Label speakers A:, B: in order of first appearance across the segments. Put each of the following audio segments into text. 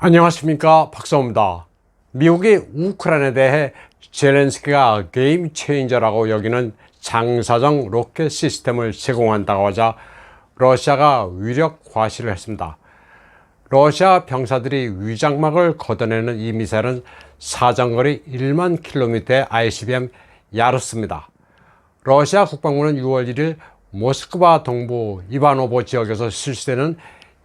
A: 안녕하십니까, 박사입니다. 미국이 우크라이나에 대해 젤렌스키가 게임 체인저라고 여기는 장사정 로켓 시스템을 제공한다고 하자 러시아가 위력 과시를 했습니다. 러시아 병사들이 위장막을 걷어내는 이 미사일은 사정거리 1만 킬로미터의 ICBM 야르스입니다. 러시아 국방부는 6월 1일 모스크바 동부 이바노보 지역에서 실시되는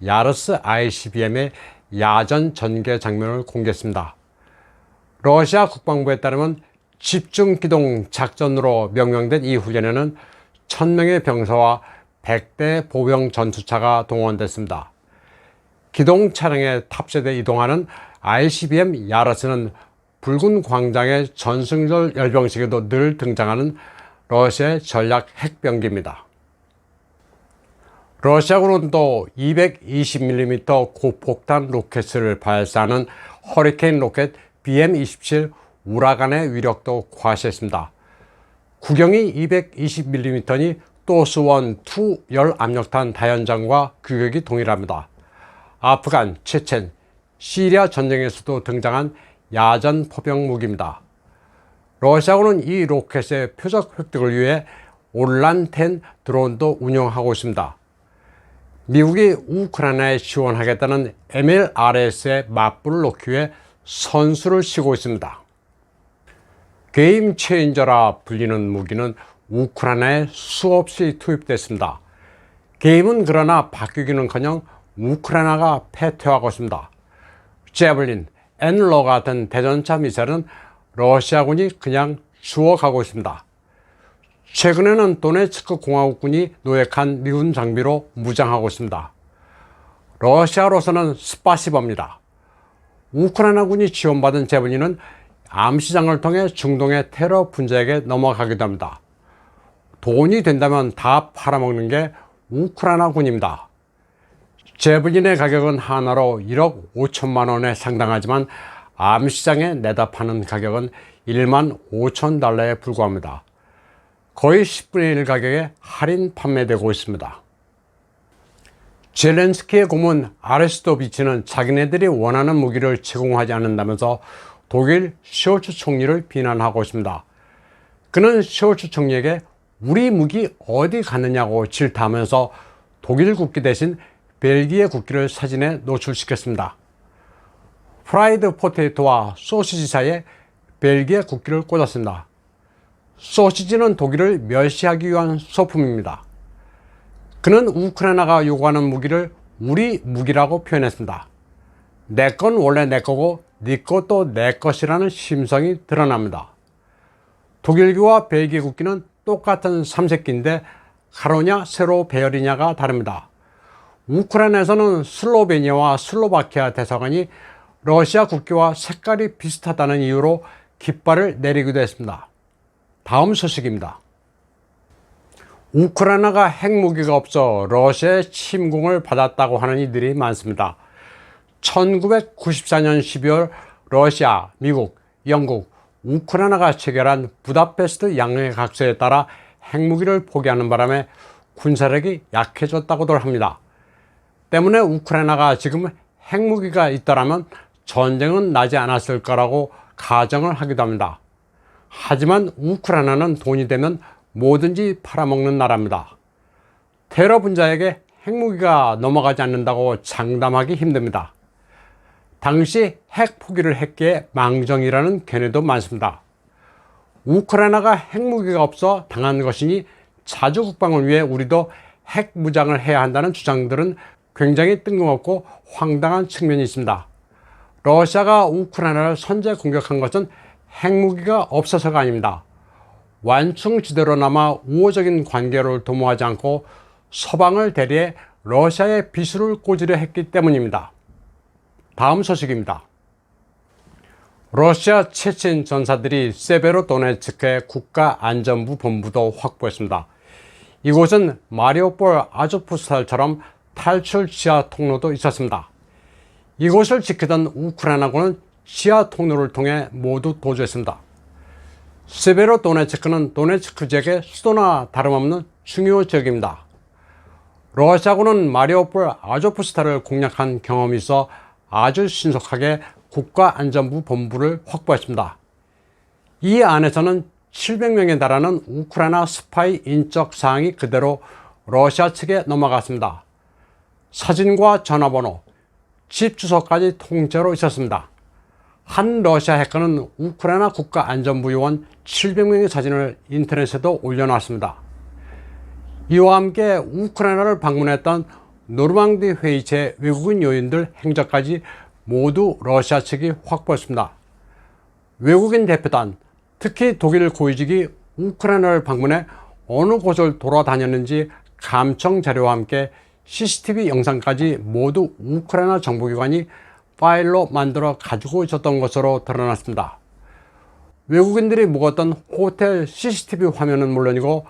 A: 야르스 ICBM의 야전 전개 장면을 공개했습니다. 러시아 국방부에 따르면 집중기동 작전으로 명명된 이 훈련에는 1000명의 병사와 100대 보병 전투차가 동원됐습니다. 기동 차량에 탑재돼 이동하는 ICBM 야르스는 붉은 광장의 전승절 열병식에도 늘 등장하는 러시아의 전략 핵병기입니다. 러시아군은 또 220mm 고폭탄 로켓을 발사하는 허리케인 로켓 BM-27 우라간의 위력도 과시했습니다. 구경이 220mm니 또스1-2 열압력탄 다연장과 규격이 동일합니다. 아프간, 체첸, 시리아 전쟁에서도 등장한 야전 포병 무기입니다. 러시아군은 이 로켓의 표적 획득을 위해 올란-10 드론도 운영하고 있습니다. 미국이 우크라이나에 지원하겠다는 MLRS의 맞불을 놓기 위해 선수를 쉬고 있습니다. 게임 체인저라 불리는 무기는 우크라이나에 수없이 투입됐습니다. 게임은 그러나 바뀌기는커녕 우크라이나가 패퇴하고 있습니다. 제블린, 엔러 같은 대전차 미사일은 러시아군이 그냥 주워가고 있습니다. 최근에는 도네츠크 공화국군이 노획한 미군 장비로 무장하고 있습니다. 러시아로서는 스파시버입니다. 우크라이나군이 지원받은 제블린은 암시장을 통해 중동의 테러 분자에게 넘어가기도 합니다. 돈이 된다면 다 팔아먹는 게 우크라이나군입니다. 제블린의 가격은 하나로 1억 5천만 원에 상당하지만 암시장에 내다 파는 가격은 1만 5천 달러에 불과합니다. 거의 10분의 1 가격에 할인 판매되고 있습니다. 젤렌스키의 고문 아레스토비치는 자기네들이 원하는 무기를 제공하지 않는다면서 독일 숄츠 총리를 비난하고 있습니다. 그는 숄츠 총리에게 우리 무기 어디 갔느냐고 질타하면서 독일 국기 대신 벨기에 국기를 사진에 노출시켰습니다. 프라이드 포테이토와 소시지 사이에 벨기에 국기를 꽂았습니다. 소시지는 독일을 멸시하기 위한 소품입니다. 그는 우크라이나가 요구하는 무기를 우리 무기라고 표현했습니다. 내 건 원래 내 거고 네 것도 내 것이라는 심성이 드러납니다. 독일기와 벨기에 국기는 똑같은 삼색기인데 가로냐 세로 배열이냐가 다릅니다. 우크라이나에서는 슬로베니아와 슬로바키아 대사관이 러시아 국기와 색깔이 비슷하다는 이유로 깃발을 내리기도 했습니다. 다음 소식입니다. 우크라이나가 핵무기가 없어 러시아의 침공을 받았다고 하는 이들이 많습니다. 1994년 12월 러시아, 미국, 영국, 우크라이나가 체결한 부다페스트 양해각서에 따라 핵무기를 포기하는 바람에 군사력이 약해졌다고들 합니다. 때문에 우크라이나가 지금 핵무기가 있더라면 전쟁은 나지 않았을 거라고 가정을 하기도 합니다. 하지만 우크라이나는 돈이 되면 뭐든지 팔아먹는 나라입니다. 테러 분자에게 핵무기가 넘어가지 않는다고 장담하기 힘듭니다. 당시 핵 포기를 했기에 망정이라는 견해도 많습니다. 우크라이나가 핵무기가 없어 당한 것이니 자주 국방을 위해 우리도 핵 무장을 해야 한다는 주장들은 굉장히 뜬금없고 황당한 측면이 있습니다. 러시아가 우크라이나를 선제 공격한 것은 핵무기가 없어서가 아닙니다. 완충지대로 남아 우호적인 관계를 도모하지 않고 서방을 대리해 러시아의 비수를 꽂으려 했기 때문입니다. 다음 소식입니다. 러시아 체첸 전사들이 세베로도네츠크의 국가안전부 본부도 확보했습니다. 이곳은 마리오폴 아조프스탈처럼 탈출 지하 통로도 있었습니다. 이곳을 지키던 우크라이나군은 지하 통로를 통해 모두 도주했습니다. 세베로도네츠크는 도네츠크 지역의 수도나 다름없는 중요 지역입니다. 러시아군은 마리오폴 아조프스탈을 공략한 경험이 있어 아주 신속하게 국가안전부 본부를 확보했습니다. 이 안에서는 700명에 달하는 우크라이나 스파이 인적 사항이 그대로 러시아 측에 넘어갔습니다. 사진과 전화번호, 집 주소까지 통째로 있었습니다. 한 러시아 해커는 우크라이나 국가안전부 요원 700명의 사진을 인터넷에도 올려놨습니다. 이와 함께 우크라이나를 방문했던 노르망디 회의체 외국인 요인들 행적까지 모두 러시아 측이 확보했습니다. 외국인 대표단, 특히 독일 고위직이 우크라이나를 방문해 어느 곳을 돌아다녔는지 감청 자료와 함께 CCTV 영상까지 모두 우크라이나 정보기관이 파일로 만들어 가지고 있었던 것으로 드러났습니다. 외국인들이 묵었던 호텔 CCTV 화면은 물론이고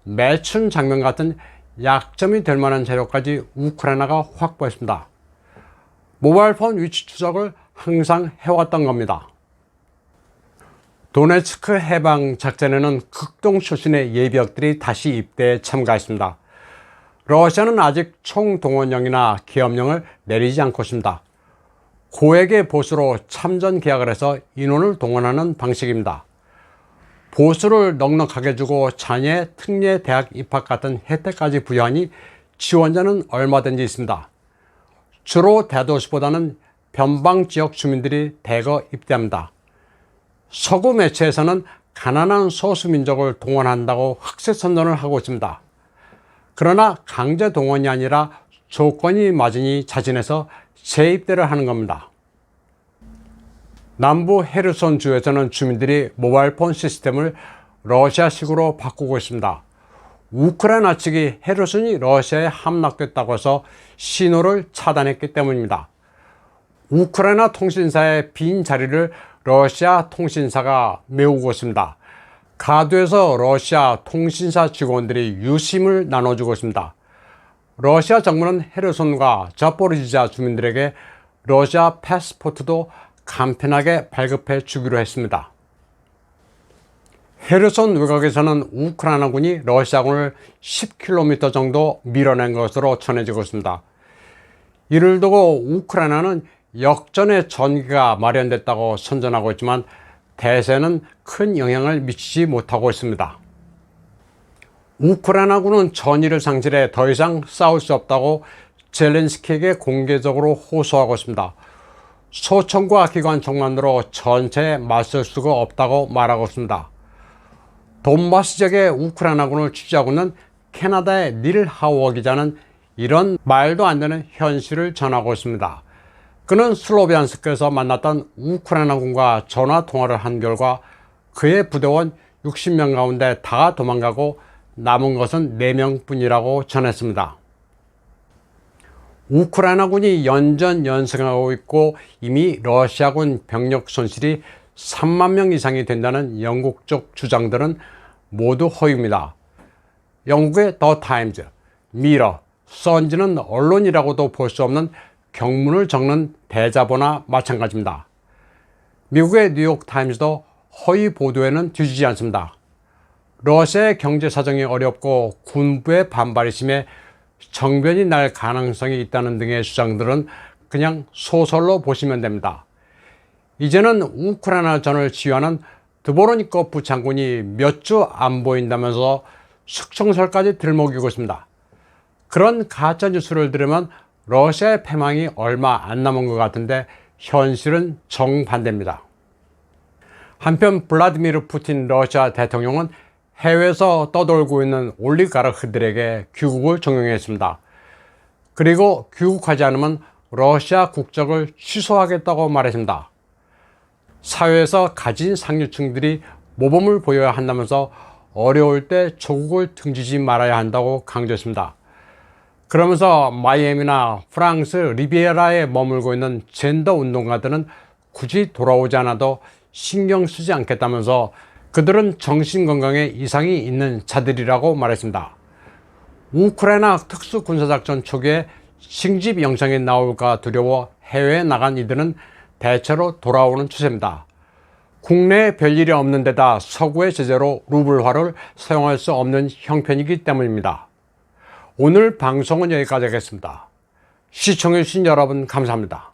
A: 매춘 장면 같은 약점이 될 만한 자료까지 우크라이나가 확보했습니다. 모바일폰 위치 추적을 항상 해왔던 겁니다. 도네츠크 해방 작전에는 극동 출신의 예비역들이 다시 입대에 참가했습니다. 러시아는 아직 총동원령이나 계엄령을 내리지 않고 있습니다. 고액의 보수로 참전 계약을 해서 인원을 동원하는 방식입니다. 보수를 넉넉하게 주고 자녀의 특례 대학 입학 같은 혜택까지 부여하니 지원자는 얼마든지 있습니다. 주로 대도시보다는 변방 지역 주민들이 대거 입대합니다. 서구 매체에서는 가난한 소수민족을 동원한다고 흑색선전을 하고 있습니다. 그러나 강제 동원이 아니라 조건이 맞으니 자진해서 재입대를 하는 겁니다. 남부 헤르손 주에서는 주민들이 모바일폰 시스템을 러시아식으로 바꾸고 있습니다. 우크라이나 측이 헤르손이 러시아에 함락됐다고 해서 신호를 차단했기 때문입니다. 우크라이나 통신사의 빈 자리를 러시아 통신사가 메우고 있습니다. 가두에서 러시아 통신사 직원들이 유심을 나눠주고 있습니다. 러시아 정부는 헤르손과 자포리지자 주민들에게 러시아 패스포트도 간편하게 발급해 주기로 했습니다. 헤르손 외곽에서는 우크라이나군이 러시아군을 10km 정도 밀어낸 것으로 전해지고 있습니다. 이를 두고 우크라이나는 역전의 전기가 마련됐다고 선전하고 있지만 대세는 큰 영향을 미치지 못하고 있습니다. 우크라이나군은 전의를 상실해 더 이상 싸울 수 없다고 젤렌스키에게 공개적으로 호소하고 있습니다. 소총과 기관총만으로 전체에 맞설 수가 없다고 말하고 있습니다. 돈바스 지역의 우크라이나군을 취재하고 있는 캐나다의 닐 하워 기자는 이런 말도 안 되는 현실을 전하고 있습니다. 그는 슬로비안스크에서 만났던 우크라이나군과 전화 통화를 한 결과 그의 부대원 60명 가운데 다 도망가고 남은 것은 4명 뿐이라고 전했습니다. 우크라이나군이 연전연승하고 있고 이미 러시아군 병력 손실이 3만 명 이상이 된다는 영국 쪽 주장들은 모두 허위입니다. 영국의 더 타임즈, 미러, 선지는 언론이라고도 볼 수 없는 경문을 적는 대자보나 마찬가지입니다. 미국의 뉴욕 타임즈도 허위 보도에는 뒤지지 않습니다. 러시아의 경제 사정이 어렵고 군부의 반발이 심해 정변이 날 가능성이 있다는 등의 주장들은 그냥 소설로 보시면 됩니다. 이제는 우크라이나전을 지휘하는 드보로니코프 장군이 몇 주 안 보인다면서 숙청설까지 들먹이고 있습니다. 그런 가짜 뉴스를 들으면 러시아의 패망이 얼마 안 남은 것 같은데 현실은 정반대입니다. 한편 블라디미르 푸틴 러시아 대통령은 해외에서 떠돌고 있는 올리가르크들에게 귀국을 종용했습니다. 그리고 귀국하지 않으면 러시아 국적을 취소하겠다고 말했습니다. 사회에서 가진 상류층들이 모범을 보여야 한다면서 어려울 때 조국을 등지지 말아야 한다고 강조했습니다. 그러면서 마이애미나 프랑스 리비에라에 머물고 있는 젠더 운동가들은 굳이 돌아오지 않아도 신경 쓰지 않겠다면서 그들은 정신건강에 이상이 있는 자들이라고 말했습니다. 우크라이나 특수군사작전 초기에 징집 영상이 나올까 두려워 해외에 나간 이들은 대체로 돌아오는 추세입니다. 국내에 별일이 없는 데다 서구의 제재로 루블화를 사용할 수 없는 형편이기 때문입니다. 오늘 방송은 여기까지 하겠습니다. 시청해주신 여러분 감사합니다.